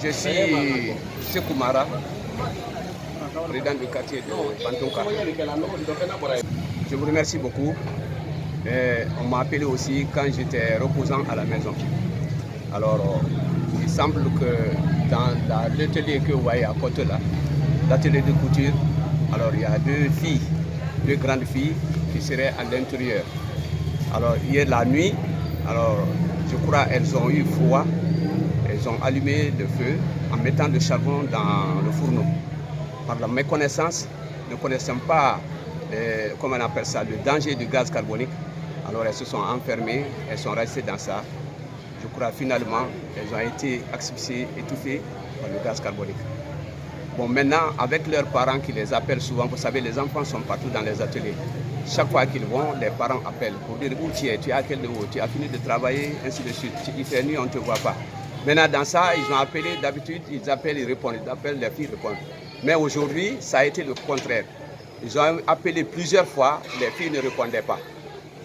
Je suis Sekou Mara, président du quartier de Bantonka. Je vous remercie beaucoup. On m'a appelé aussi quand j'étais reposant à la maison. Alors, il semble que dans l'atelier que vous voyez à côté là, l'atelier de couture, alors il y a deux grandes filles qui seraient à l'intérieur. Alors, hier la nuit, alors je crois qu'elles ont eu froid. Elles ont allumé le feu en mettant le charbon dans le fourneau. Par la méconnaissance, ne connaissant pas, comment on appelle ça, le danger du gaz carbonique, alors elles se sont enfermées, elles sont restées dans ça. Je crois finalement, elles ont été asphyxiées, étouffées par le gaz carbonique. Bon, maintenant, avec leurs parents qui les appellent souvent, vous savez, les enfants sont partout dans les ateliers. Chaque fois qu'ils vont, les parents appellent pour dire où tu es, tu es à quel niveau, tu as fini de travailler, ainsi de suite. Il fait nuit, on ne te voit pas. Maintenant, dans ça, ils ont appelé, d'habitude, ils appellent, ils répondent, ils appellent, les filles répondent. Mais aujourd'hui, ça a été le contraire. Ils ont appelé plusieurs fois, les filles ne répondaient pas.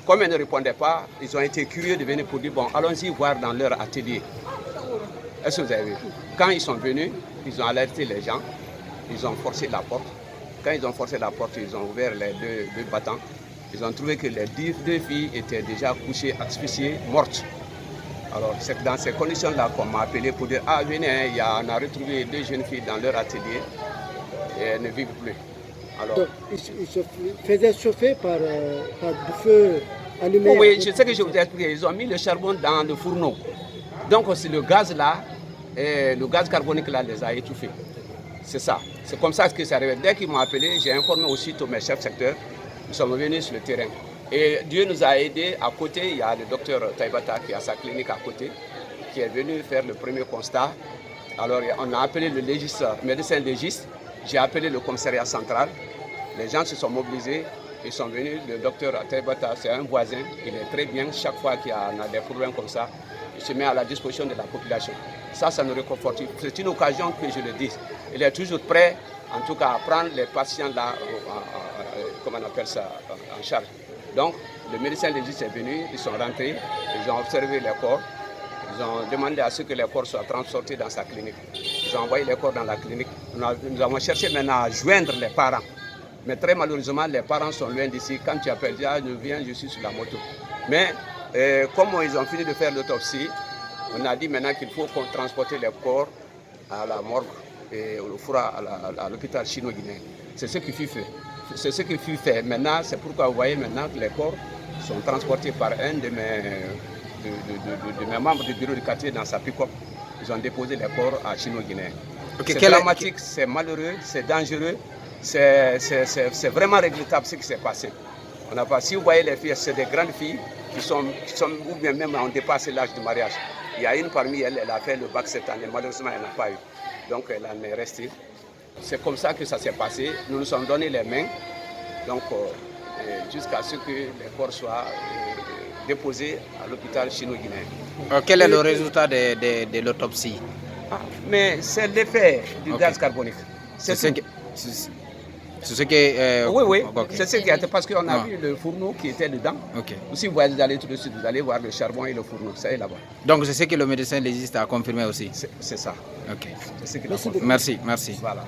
Comme elles ne répondaient pas, ils ont été curieux de venir pour dire, bon, allons-y voir dans leur atelier. Est-ce que vous avez vu? Quand ils sont venus, ils ont alerté les gens, ils ont forcé la porte. Quand ils ont forcé la porte, ils ont ouvert les deux battants. Ils ont trouvé que les deux filles étaient déjà couchées, asphyxiées, mortes. Alors, c'est dans ces conditions-là qu'on m'a appelé pour dire, ah venez, on a retrouvé deux jeunes filles dans leur atelier et elles ne vivent plus. Alors, donc, ils se faisaient chauffer par du feu allumé. Oui, je sais que je vous ai expliqué. Ils ont mis le charbon dans le fourneau. Donc, c'est le gaz là, et le gaz carbonique là les a étouffés. C'est ça. C'est comme ça que ça arrive. Dès qu'ils m'ont appelé, j'ai informé aussitôt mes chefs secteurs. Nous sommes venus sur le terrain. Et Dieu nous a aidés. À côté, il y a le docteur Taibata qui a sa clinique à côté, qui est venu faire le premier constat. Alors, on a appelé le médecin légiste. J'ai appelé le commissariat central. Les gens se sont mobilisés. Ils sont venus. Le docteur Taibata, c'est un voisin. Il est très bien. Chaque fois qu'il y a des problèmes comme ça, il se met à la disposition de la population. Ça nous réconforte. C'est une occasion que je le dis. Il est toujours prêt, en tout cas, à prendre les patients là, comment on appelle ça, en charge. Donc, le médecin légiste est venu, ils sont rentrés, ils ont observé les corps, ils ont demandé à ce que les corps soient transportés dans sa clinique. Ils ont envoyé les corps dans la clinique. Nous avons cherché maintenant à joindre les parents. Mais très malheureusement, les parents sont loin d'ici. Quand tu appelles, je viens, je suis sur la moto. Mais comme ils ont fini de faire l'autopsie, on a dit maintenant qu'il faut qu'on transporte les corps à la morgue et au foura à l'hôpital chino-guinéen. C'est ce qui fut fait. C'est ce qui fut fait. Maintenant, c'est pourquoi vous voyez maintenant que les corps sont transportés par un de mes membres du bureau du quartier dans sa pick-up. Ils ont déposé les corps à chino-guinéen. Okay, c'est dramatique, c'est malheureux, c'est dangereux, c'est vraiment regrettable ce qui s'est passé. On n'a pas, si vous voyez les filles, c'est des grandes filles qui sont ou bien même ont dépassé l'âge du mariage. Il y a une parmi elles, elle a fait le bac cette année, malheureusement elle n'a pas eu. Donc elle en est restée. C'est comme ça que ça s'est passé. Nous nous sommes donné les mains, donc jusqu'à ce que les corps soient déposés à l'hôpital chino-guinéen. Quel est le résultat de l'autopsie? Mais c'est l'effet du gaz carbonique. C'est ce que... oui, c'est ce qui a été parce qu'on a vu le fourneau qui était dedans. Si vous allez tout de suite, vous allez voir le charbon et le fourneau, ça est là-bas. Donc c'est ce que le médecin légiste a confirmé aussi? C'est ça. Ok. C'est ce merci. Voilà.